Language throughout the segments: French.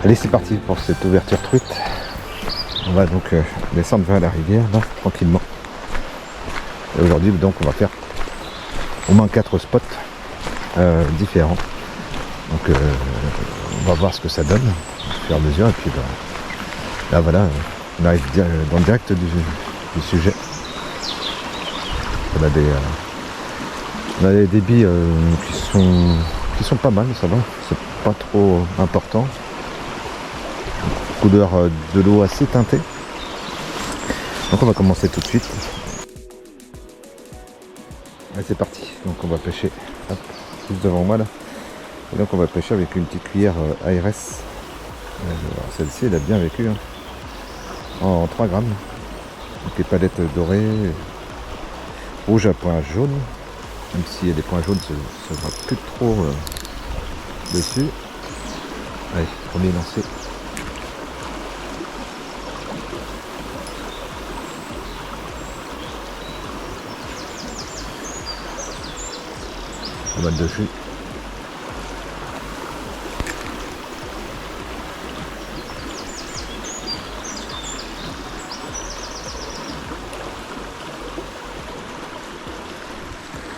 Allez, c'est parti pour cette ouverture truite. On va donc descendre vers la rivière, là, tranquillement. Et aujourd'hui, donc, on va faire au moins 4 spots différents. Donc, on va voir ce que ça donne au fur et à mesure. Et puis, là, voilà, on arrive dans le direct du sujet. On a des débits qui sont pas mal, ça va. C'est pas trop important. Couleur de l'eau assez teintée. Donc on va commencer tout de suite. Allez, c'est parti. Donc on va pêcher. Hop, juste devant moi là. Et donc on va pêcher avec une petite cuillère ARS. Celle-ci elle a bien vécu hein. En 3 grammes. Donc les palettes dorées, rouge à points jaunes. Même si les points jaunes se voit plus trop dessus. Allez, premier lancé. Pas mal de jus.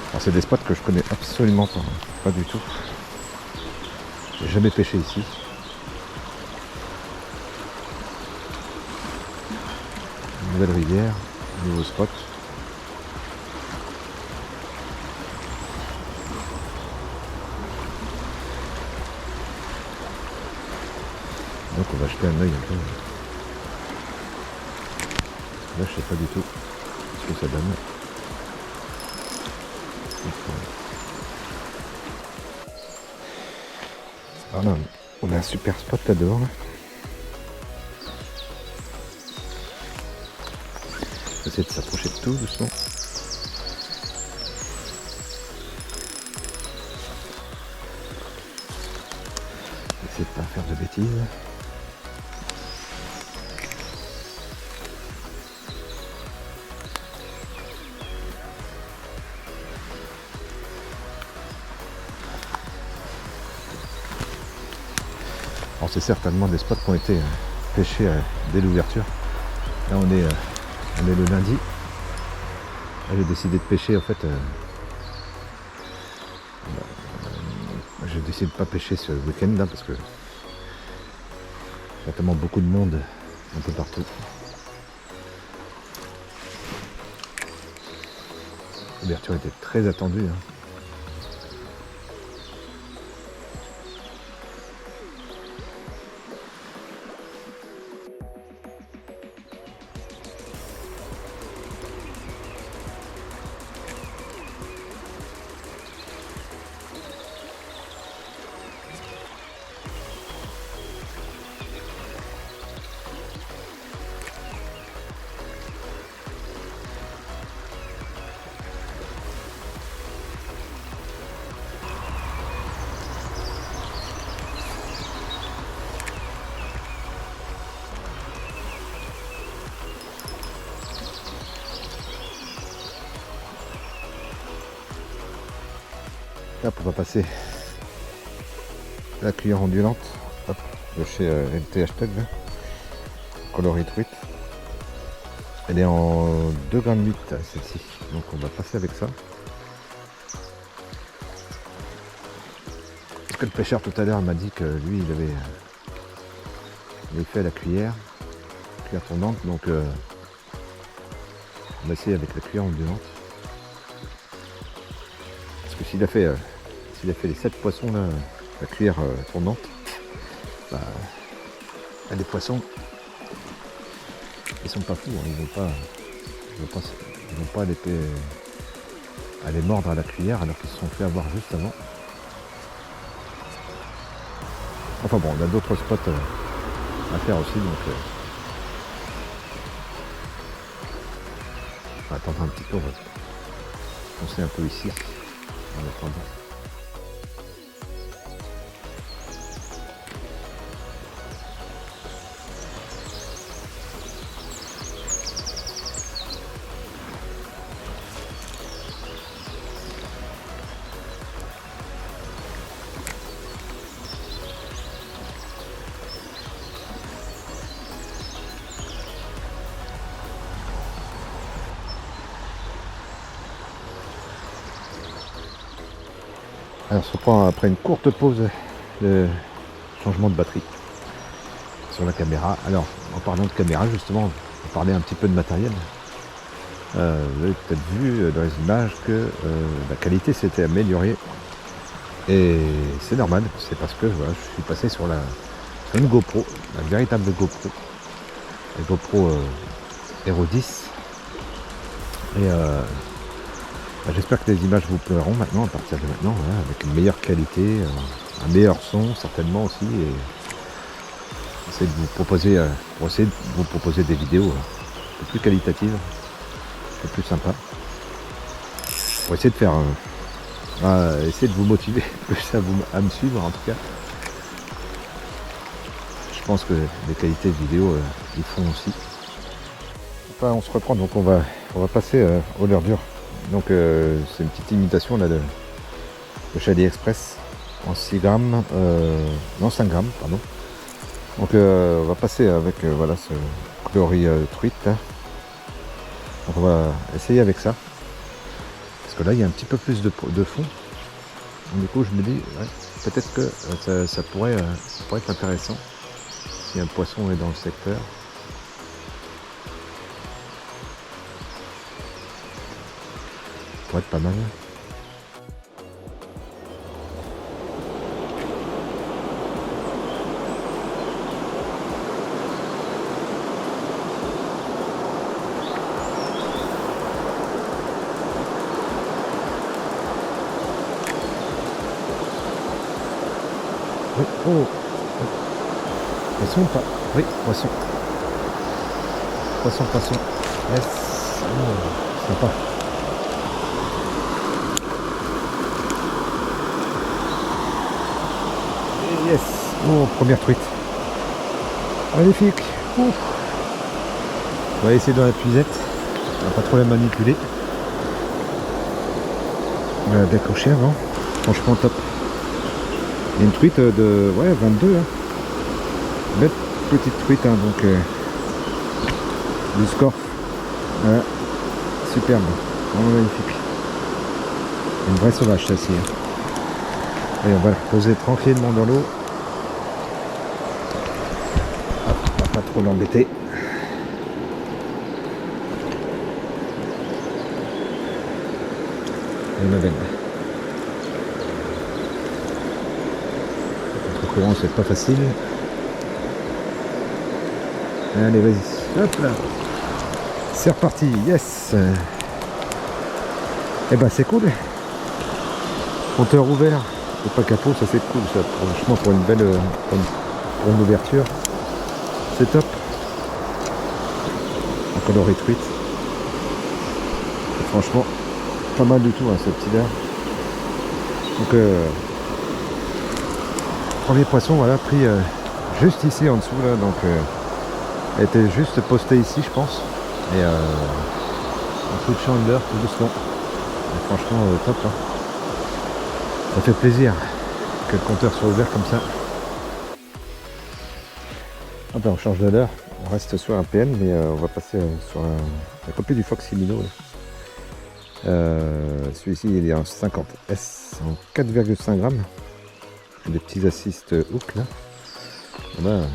Alors c'est des spots que je connais absolument pas du tout. J'ai jamais pêché ici. Nouvelle rivière, nouveau spot. Donc on va jeter un œil un peu. Là je sais pas du tout ce que ça donne. Voilà, on a un super spot là dehors. Là. On va essayer de s'approcher de tout doucement. Essayer de pas faire de bêtises. Alors c'est certainement des spots qui ont été pêchés dès l'ouverture. Là on est le lundi. Là, j'ai décidé de pêcher en fait. J'ai décidé de pas pêcher ce week-end là parce que il y a tellement beaucoup de monde un peu partout. L'ouverture était très attendue. Hein. Là, on va passer la cuillère ondulante hop, de chez LT Hashtag, coloris truite. Elle est en 2,8 g celle-ci, donc on va passer avec ça. Parce que le pêcheur tout à l'heure m'a dit que lui il avait fait la cuillère tournante, donc on va essayer avec la cuillère ondulante. Parce que s'il a fait les 7 poissons là, la cuillère tournante, bah, les poissons ils sont pas fous, hein, ils vont pas aller mordre à la cuillère alors qu'ils se sont fait avoir juste avant. Enfin bon, on a d'autres spots à faire aussi, donc on va attendre un petit peu, on va foncer un peu ici en attendant. Alors, on se reprend après une courte pause de changement de batterie sur la caméra. Alors, en parlant de caméra, justement, on va parler un petit peu de matériel. Vous avez peut-être vu dans les images que la qualité s'était améliorée. Et c'est normal, c'est parce que voilà, je suis passé sur une GoPro, la véritable GoPro. La GoPro Hero 10. Et j'espère que les images vous plairont maintenant, à partir de maintenant, voilà, avec une meilleure qualité, un meilleur son certainement aussi. Et essayer de vous proposer, pour essayer de vous proposer des vidéos un peu plus qualitatives, un peu plus sympas. Pour essayer de faire, essayer de vous motiver plus à me suivre en tout cas. Je pense que les qualités de vidéo ils font aussi. Enfin, on se reprend, donc on va passer au leurre dur. Donc c'est une petite imitation là de chez AliExpress en 6 grammes, non 5 grammes pardon. Donc on va passer avec voilà ce coloris truite. Hein. Donc on va essayer avec ça. Parce que là il y a un petit peu plus de fond. Donc, du coup je me dis ouais, peut-être que ça pourrait être intéressant si un poisson est dans le secteur. Ça pourrait être pas mal. Oui, oh, poisson ou pas? Oui, poisson. Poisson. Yes. Oh, sympa. Yes. Oh, première truite. Magnifique. Ouf. On va essayer dans la puisette. On va pas trop la manipuler. On va la décocher avant. Franchement top. Il y a une truite de 22. Hein. Belle petite truite, hein, donc du score. Voilà. Superbe. Vraiment magnifique. Une vraie sauvage celle-ci. Hein. Et on va la reposer tranquillement dans l'eau. On va pas trop l'embêter. Une belle. Le courant c'est pas facile. Allez vas-y. Hop là. C'est reparti. Yes. Et ben c'est cool. Compteur ouvert. Et pas capot, ça c'est cool ça. Franchement pour une belle pour une ouverture. C'est top. Un coloris truite. Et franchement pas mal du tout hein, ce petit leurre. Donc premier poisson voilà pris juste ici en dessous là, donc elle était juste postée ici je pense. Et un coup de chandler tout doucement. Et franchement top hein. Ça fait plaisir que le compteur soit ouvert comme ça. Ah ben, on change de l'heure, on reste sur un PN mais on va passer sur la copie du Foxy Minnow. Celui-ci il est en 50S en 4,5 grammes. Des petits assist hook là. On va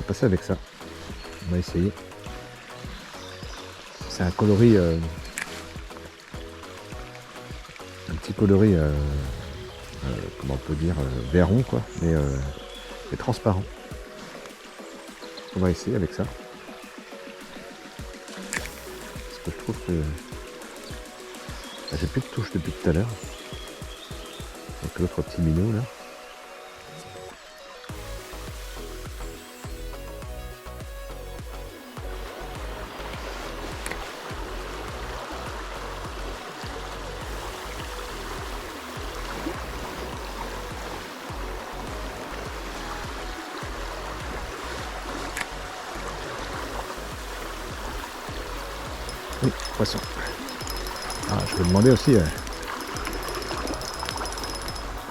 passer avec ça. On va essayer. C'est un coloris un petit coloris comment on peut dire verron quoi, mais transparent. On va essayer avec ça. Parce que je trouve que j'ai plus de touche depuis tout à l'heure. Avec l'autre petit minot là. Oui, poisson. Ah, je vais demander aussi.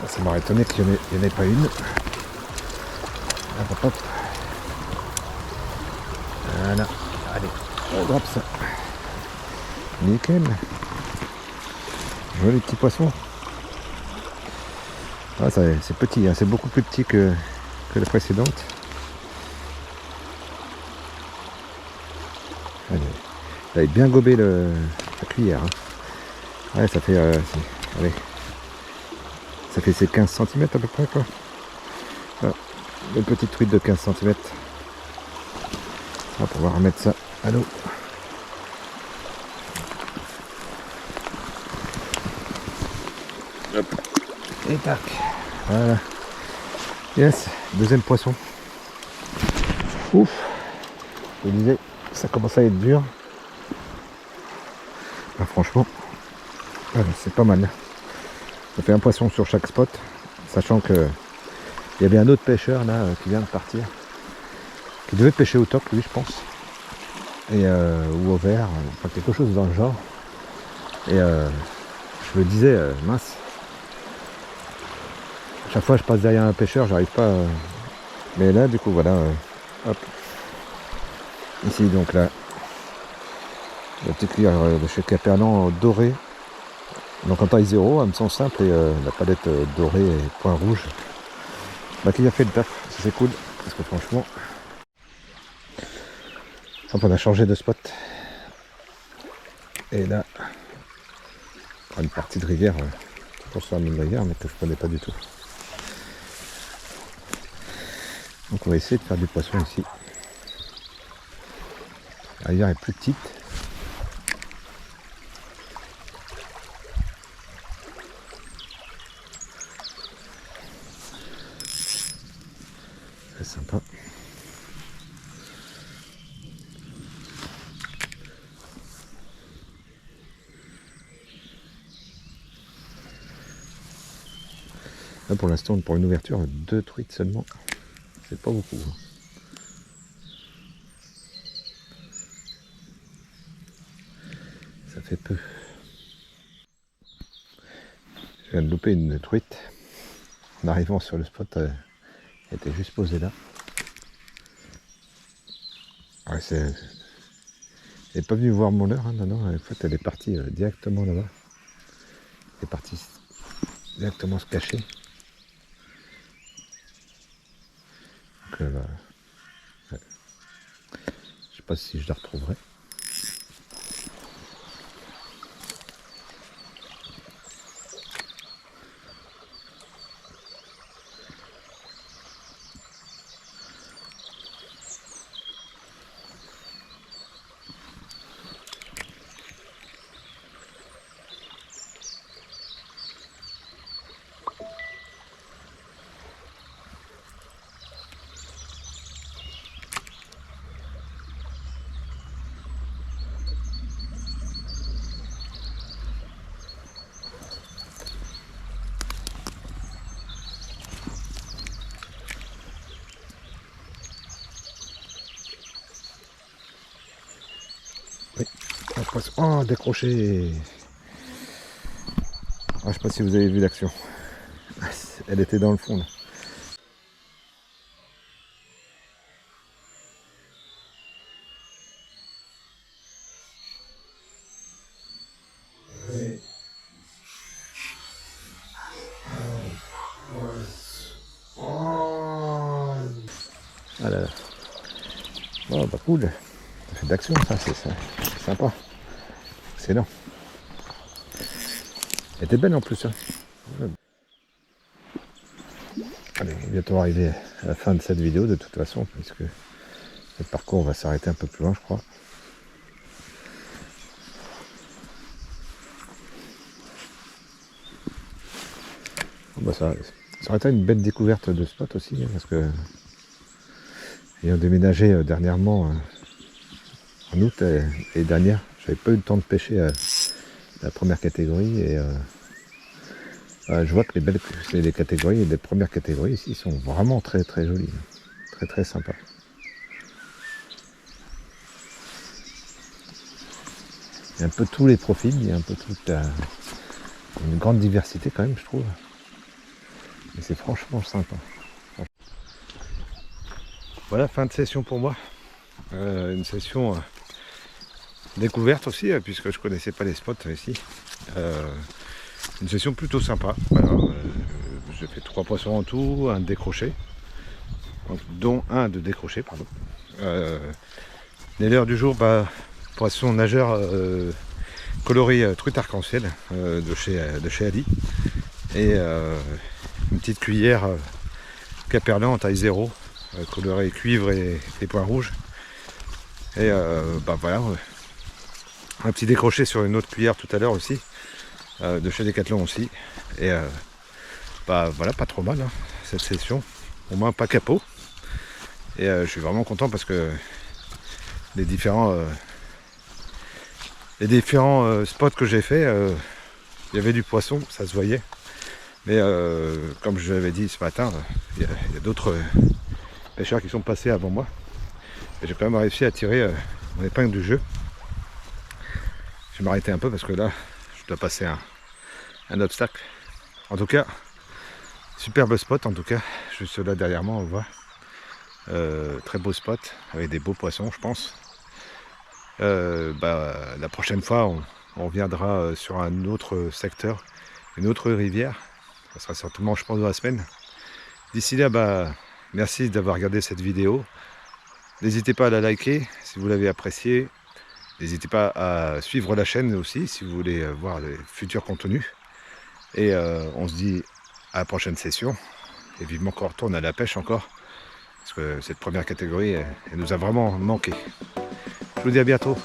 Ça m'aurait étonné qu'il n'y en ait pas une. Hop, hop. Voilà. Allez, on drop ça. Nickel. Joli petit poisson. Ah, c'est petit, hein, c'est beaucoup plus petit que la précédente. Allez, vous avez bien gobé la cuillère. Hein. Ouais, ça fait, allez, ça fait ses 15 cm à peu près quoi. Voilà, une petite truite de 15 cm. On va pouvoir remettre ça à l'eau. Hop. Et tac. Voilà. Yes, deuxième poisson. Ouf. Je vous disais, ça commence à être dur. Ah, franchement, voilà, c'est pas mal. Ça fait un poisson sur chaque spot. Sachant que il y avait un autre pêcheur là qui vient de partir. Qui devait pêcher au top, lui, je pense. Et, ou au vert, enfin quelque chose dans le genre. Et je me disais, mince. Chaque fois je passe derrière un pêcheur, j'arrive pas. Mais là, du coup, voilà. Hop. Ici, donc là. La petite cuillère de chez Capernan dorée. Donc en taille 0, elle me semble simple. Et la palette dorée et point rouge. Bah, qui a fait le taf. Ça, c'est cool. Parce que franchement. On a changé de spot. Et là. Une partie de rivière. Pour sur la même rivière, mais que je ne connais pas du tout. Donc on va essayer de faire du poisson ici. La rivière est plus petite. C'est sympa. Là pour l'instant, pour une ouverture, 2 truites seulement. C'est pas beaucoup. Ça fait peu. Je viens de louper une truite. En arrivant sur le spot, elle était juste posée là. Ouais, elle n'est pas venue voir mon leurre, hein, non, en fait elle est partie directement là-bas. Elle est partie directement se cacher. Donc, ouais. Je sais pas si je la retrouverai. Oui, oh, décroché. Ah, je sais pas si vous avez vu l'action. Elle était dans le fond là. Ah là là. Oh bah cool. Ça fait de l'action ça, c'est sympa. Excellent. Elle était belle en plus. Hein. Allez, on va bientôt arriver à la fin de cette vidéo de toute façon, puisque le parcours va s'arrêter un peu plus loin, je crois. Bon, bah, ça aurait été une belle découverte de spot aussi, hein, parce que ayant déménagé dernièrement en août et dernière, j'avais pas eu le temps de pêcher la première catégorie et je vois que les catégories et les premières catégories ici sont vraiment très très jolies, très très sympas. Il y a un peu tous les profils, il y a un peu une grande diversité quand même, je trouve. Et c'est franchement sympa. Voilà, fin de session pour moi. Une session découverte aussi, puisque je connaissais pas les spots ici. Une session plutôt sympa. Voilà, j'ai fait 3 poissons en tout, un décroché, donc, dont un de décroché, pardon. Les leurres du jour, poisson nageur coloris truite arc-en-ciel de chez Ali. Et une petite cuillère Caperlan en taille 0, colorée cuivre et points rouges. Et voilà, un petit décroché sur une autre cuillère tout à l'heure aussi, de chez Decathlon aussi. Et voilà, pas trop mal hein, cette session, au moins pas capot. Et je suis vraiment content parce que les différents spots que j'ai fait, il y avait du poisson, ça se voyait. Mais comme je l'avais dit ce matin, il y a d'autres pêcheurs qui sont passés avant moi. Et j'ai quand même réussi à tirer mon épingle du jeu. Je vais m'arrêter un peu parce que là, je dois passer un obstacle. En tout cas, superbe spot en tout cas. Juste là derrière moi, on voit. Très beau spot, avec des beaux poissons, je pense. La prochaine fois, on reviendra sur un autre secteur, une autre rivière. Ça sera certainement, je pense, dans la semaine. D'ici là, merci d'avoir regardé cette vidéo. N'hésitez pas à la liker si vous l'avez appréciée. N'hésitez pas à suivre la chaîne aussi si vous voulez voir les futurs contenus. Et on se dit à la prochaine session. Et vivement qu'on retourne à la pêche encore. Parce que cette première catégorie, elle nous a vraiment manqué. Je vous dis à bientôt.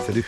Salut.